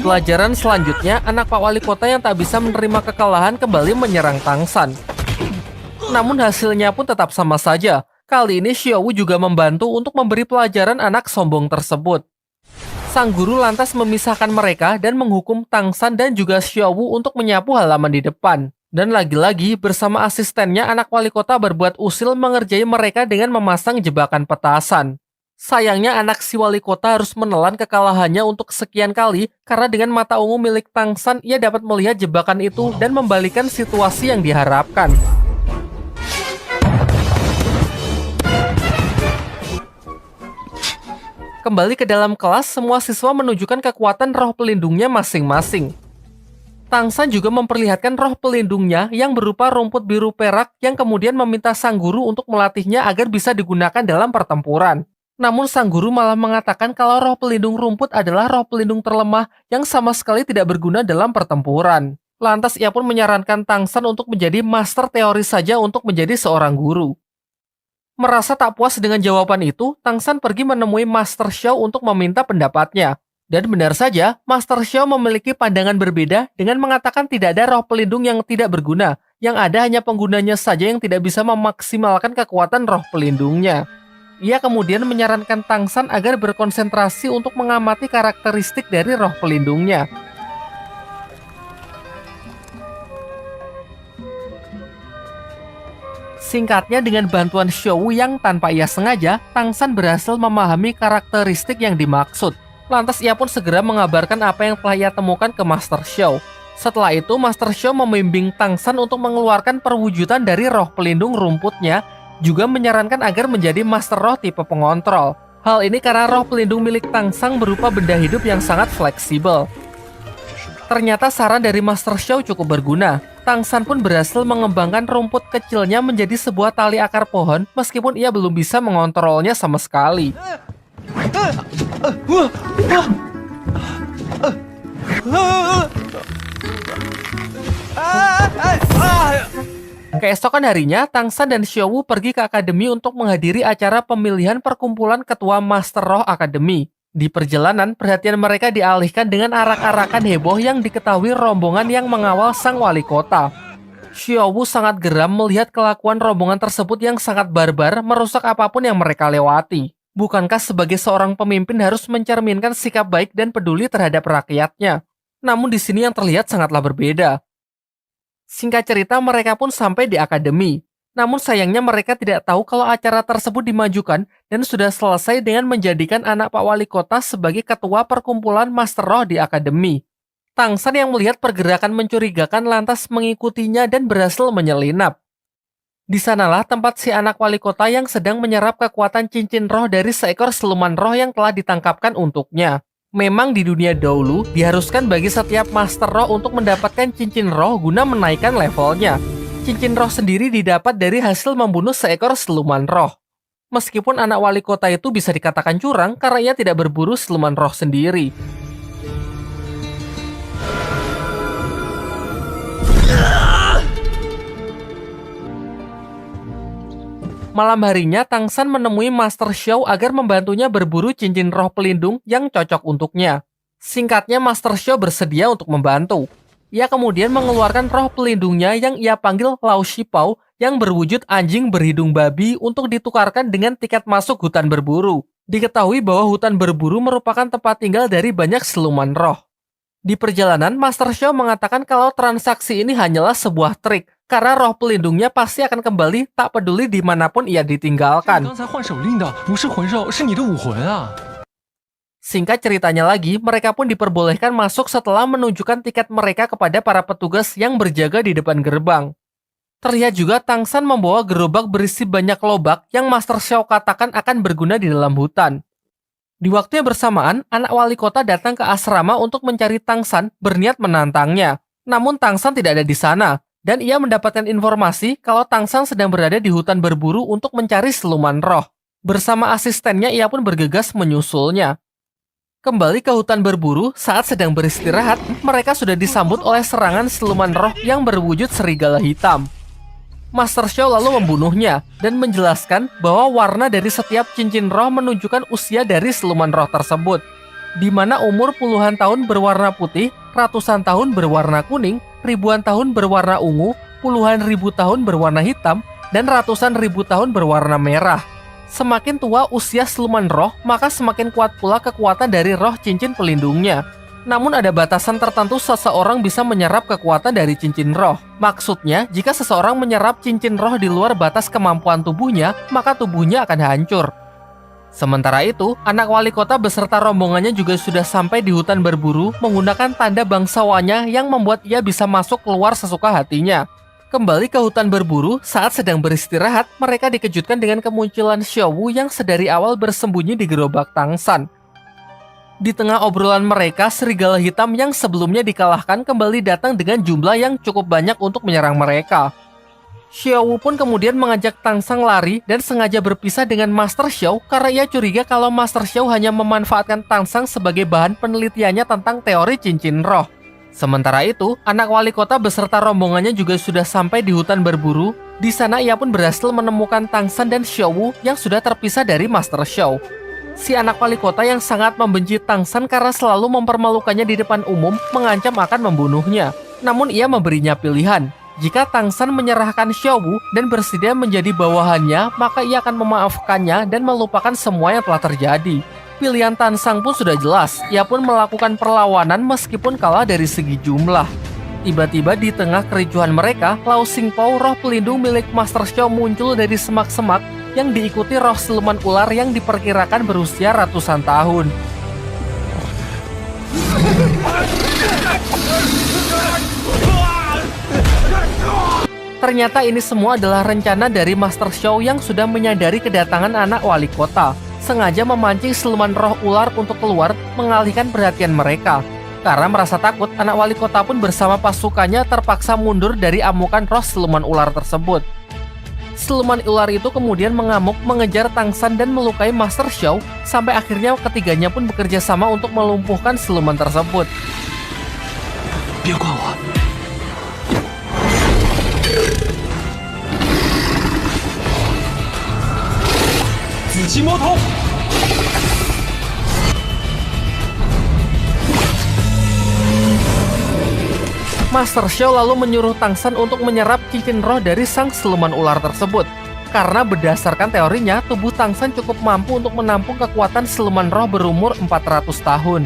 Di pelajaran selanjutnya, anak Pak Wali Kota yang tak bisa menerima kekalahan kembali menyerang Tang San. Namun hasilnya pun tetap sama saja. Kali ini Xiaowu juga membantu untuk memberi pelajaran anak sombong tersebut. Sang guru lantas memisahkan mereka dan menghukum Tang San dan juga Xiaowu untuk menyapu halaman di depan. Dan lagi-lagi bersama asistennya anak wali kota berbuat usil mengerjai mereka dengan memasang jebakan petasan. Sayangnya anak si wali kota harus menelan kekalahannya untuk kesekian kali karena dengan mata ungu milik Tang San ia dapat melihat jebakan itu dan membalikan situasi yang diharapkan. Kembali ke dalam kelas, semua siswa menunjukkan kekuatan roh pelindungnya masing-masing. Tang San juga memperlihatkan roh pelindungnya yang berupa rumput biru perak yang kemudian meminta sang guru untuk melatihnya agar bisa digunakan dalam pertempuran. Namun sang guru malah mengatakan kalau roh pelindung rumput adalah roh pelindung terlemah yang sama sekali tidak berguna dalam pertempuran. Lantas ia pun menyarankan Tang San untuk menjadi master teori saja untuk menjadi seorang guru. Merasa tak puas dengan jawaban itu, Tang San pergi menemui Master Xiao untuk meminta pendapatnya. Dan benar saja, Master Xiao memiliki pandangan berbeda dengan mengatakan tidak ada roh pelindung yang tidak berguna, yang ada hanya penggunanya saja yang tidak bisa memaksimalkan kekuatan roh pelindungnya. Ia kemudian menyarankan Tang San agar berkonsentrasi untuk mengamati karakteristik dari roh pelindungnya. Singkatnya, dengan bantuan Xiaowu yang tanpa ia sengaja, Tang San berhasil memahami karakteristik yang dimaksud. Lantas ia pun segera mengabarkan apa yang telah ia temukan ke Master Xiao. Setelah itu, Master Xiao membimbing Tang San untuk mengeluarkan perwujudan dari roh pelindung rumputnya, juga menyarankan agar menjadi Master Roh tipe pengontrol. Hal ini karena roh pelindung milik Tang San berupa benda hidup yang sangat fleksibel. Ternyata saran dari Master Xiao cukup berguna. Tang San pun berhasil mengembangkan rumput kecilnya menjadi sebuah tali akar pohon meskipun ia belum bisa mengontrolnya sama sekali. Keesokan harinya, Tang San dan Xiaowu pergi ke akademi untuk menghadiri acara pemilihan perkumpulan ketua Master Roh Akademi. Di perjalanan, perhatian mereka dialihkan dengan arak-arakan heboh yang diketahui rombongan yang mengawal sang wali kota. Xiaowu sangat geram melihat kelakuan rombongan tersebut yang sangat barbar merusak apapun yang mereka lewati. Bukankah sebagai seorang pemimpin harus mencerminkan sikap baik dan peduli terhadap rakyatnya? Namun di sini yang terlihat sangatlah berbeda. Singkat cerita, mereka pun sampai di akademi. Namun sayangnya mereka tidak tahu kalau acara tersebut dimajukan dan sudah selesai dengan menjadikan anak Pak Wali Kota sebagai ketua perkumpulan Master Roh di akademi. Tang San yang melihat pergerakan mencurigakan lantas mengikutinya dan berhasil menyelinap. Di sanalah tempat si anak wali kota yang sedang menyerap kekuatan cincin roh dari seekor siluman roh yang telah ditangkapkan untuknya. Memang di dunia dahulu, diharuskan bagi setiap master roh untuk mendapatkan cincin roh guna menaikkan levelnya. Cincin roh sendiri didapat dari hasil membunuh seekor siluman roh. Meskipun anak wali kota itu bisa dikatakan curang karena ia tidak berburu siluman roh sendiri. Malam harinya, Tang San menemui Master Xiao agar membantunya berburu cincin roh pelindung yang cocok untuknya. Singkatnya, Master Xiao bersedia untuk membantu. Ia kemudian mengeluarkan roh pelindungnya yang ia panggil Lao Shipao yang berwujud anjing berhidung babi untuk ditukarkan dengan tiket masuk hutan berburu. Diketahui bahwa hutan berburu merupakan tempat tinggal dari banyak siluman roh. Di perjalanan, Master Xiao mengatakan kalau transaksi ini hanyalah sebuah trik, karena roh pelindungnya pasti akan kembali tak peduli dimanapun ia ditinggalkan. Singkat ceritanya lagi, mereka pun diperbolehkan masuk setelah menunjukkan tiket mereka kepada para petugas yang berjaga di depan gerbang. Terlihat juga Tang San membawa gerobak berisi banyak lobak yang Master Xiao katakan akan berguna di dalam hutan. Di waktu yang bersamaan, anak wali kota datang ke asrama untuk mencari Tang San berniat menantangnya. Namun Tang San tidak ada di sana. Dan ia mendapatkan informasi kalau Tang San sedang berada di hutan berburu untuk mencari siluman roh. Bersama asistennya, ia pun bergegas menyusulnya. Kembali ke hutan berburu, saat sedang beristirahat, mereka sudah disambut oleh serangan siluman roh yang berwujud serigala hitam. Master Xiao lalu membunuhnya dan menjelaskan bahwa warna dari setiap cincin roh menunjukkan usia dari siluman roh tersebut. di mana umur puluhan tahun berwarna putih, ratusan tahun berwarna kuning, ribuan tahun berwarna ungu, puluhan ribu tahun berwarna hitam, dan ratusan ribu tahun berwarna merah. Semakin tua usia siluman roh, maka semakin kuat pula kekuatan dari roh cincin pelindungnya. Namun ada batasan tertentu seseorang bisa menyerap kekuatan dari cincin roh. Maksudnya, jika seseorang menyerap cincin roh di luar batas kemampuan tubuhnya, maka tubuhnya akan hancur. Sementara itu, anak wali kota beserta rombongannya juga sudah sampai di hutan berburu menggunakan tanda bangsawannya yang membuat ia bisa masuk keluar sesuka hatinya. Kembali ke hutan berburu, saat sedang beristirahat, mereka dikejutkan dengan kemunculan Xiao Wu yang sedari awal bersembunyi di gerobak Tang San. Di tengah obrolan mereka, serigala hitam yang sebelumnya dikalahkan kembali datang dengan jumlah yang cukup banyak untuk menyerang mereka. Xiao Wu pun kemudian mengajak Tang San lari dan sengaja berpisah dengan Master Xiao karena ia curiga kalau Master Xiao hanya memanfaatkan Tang San sebagai bahan penelitiannya tentang teori cincin roh. Sementara itu, anak wali kota beserta rombongannya juga sudah sampai di hutan berburu. Di sana ia pun berhasil menemukan Tang San dan Xiao Wu yang sudah terpisah dari Master Xiao. Si anak wali kota yang sangat membenci Tang San karena selalu mempermalukannya di depan umum mengancam akan membunuhnya. Namun ia memberinya pilihan. Jika Tang San menyerahkan Xiao Wu dan bersedia menjadi bawahannya, maka ia akan memaafkannya dan melupakan semua yang telah terjadi. Pilihan Tang San pun sudah jelas. Ia pun melakukan perlawanan meskipun kalah dari segi jumlah. Tiba-tiba di tengah kericuhan mereka, Lao Xingpo, roh pelindung milik Master Xiao, muncul dari semak-semak yang diikuti roh siluman ular yang diperkirakan berusia ratusan tahun. Ternyata ini semua adalah rencana dari Master Xiao yang sudah menyadari kedatangan anak wali kota, sengaja memancing siluman roh ular untuk keluar mengalihkan perhatian mereka. Karena merasa takut, anak wali kota pun bersama pasukannya terpaksa mundur dari amukan roh siluman ular tersebut. Siluman ular itu kemudian mengamuk mengejar Tang San dan melukai Master Xiao, sampai akhirnya ketiganya pun bekerja sama untuk melumpuhkan siluman tersebut. Master Xiao lalu menyuruh Tang San untuk menyerap cincin roh dari sang siluman ular tersebut. Karena berdasarkan teorinya, tubuh Tang San cukup mampu untuk menampung kekuatan siluman roh berumur 400 tahun.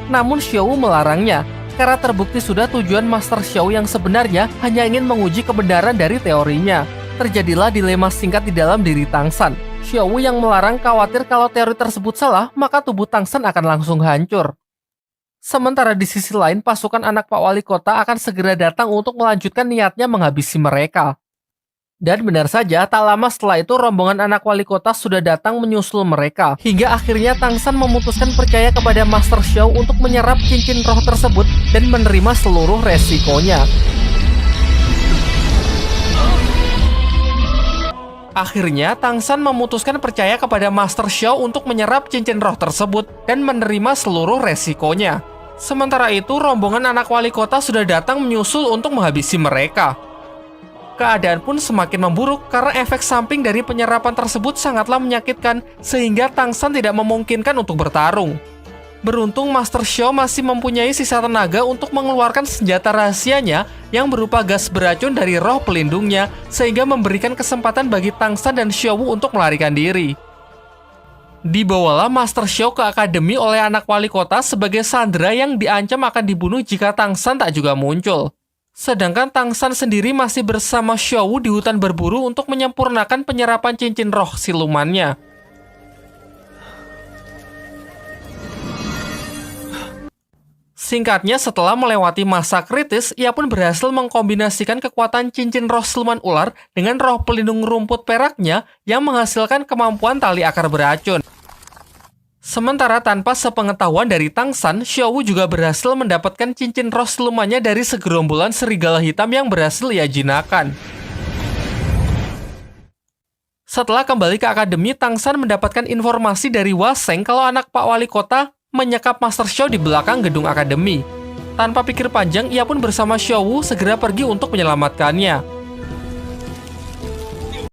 Namun Xiao Wu melarangnya, karena terbukti sudah tujuan Master Xiao yang sebenarnya hanya ingin menguji kebenaran dari teorinya. Terjadilah dilema singkat di dalam diri Tang San. Xiao Wu yang melarang khawatir kalau teori tersebut salah, maka tubuh Tang San akan langsung hancur. Sementara di sisi lain, pasukan anak Pak Wali Kota akan segera datang untuk melanjutkan niatnya menghabisi mereka. Dan benar saja, tak lama setelah itu rombongan anak Wali Kota sudah datang menyusul mereka. Hingga akhirnya Tang San memutuskan percaya kepada Master Xiao untuk menyerap cincin roh tersebut dan menerima seluruh resikonya. Akhirnya, Tang San memutuskan percaya kepada Master Xiao untuk menyerap cincin roh tersebut dan menerima seluruh resikonya. Sementara itu, rombongan anak wali kota sudah datang menyusul untuk menghabisi mereka. Keadaan pun semakin memburuk karena efek samping dari penyerapan tersebut sangatlah menyakitkan sehingga Tang San tidak memungkinkan untuk bertarung. Beruntung Master Xiao masih mempunyai sisa tenaga untuk mengeluarkan senjata rahasianya yang berupa gas beracun dari roh pelindungnya sehingga memberikan kesempatan bagi Tang San dan Xiao Wu untuk melarikan diri. Dibawalah Master Xiao ke akademi oleh anak wali kota sebagai sandera yang diancam akan dibunuh jika Tang San tak juga muncul. Sedangkan Tang San sendiri masih bersama Xiao Wu di hutan berburu untuk menyempurnakan penyerapan cincin roh silumannya. Singkatnya, setelah melewati masa kritis, ia pun berhasil mengkombinasikan kekuatan cincin roh siluman ular dengan roh pelindung rumput peraknya yang menghasilkan kemampuan tali akar beracun. Sementara tanpa sepengetahuan dari Tang San, Xiao Wu juga berhasil mendapatkan cincin roh silumannya dari segerombolan serigala hitam yang berhasil ia jinakan. Setelah kembali ke akademi, Tang San mendapatkan informasi dari Hua Sheng kalau anak Pak Wali Kota menyekap Master Xiao di belakang gedung akademi. Tanpa pikir panjang, ia pun bersama Xiao Wu segera pergi untuk menyelamatkannya.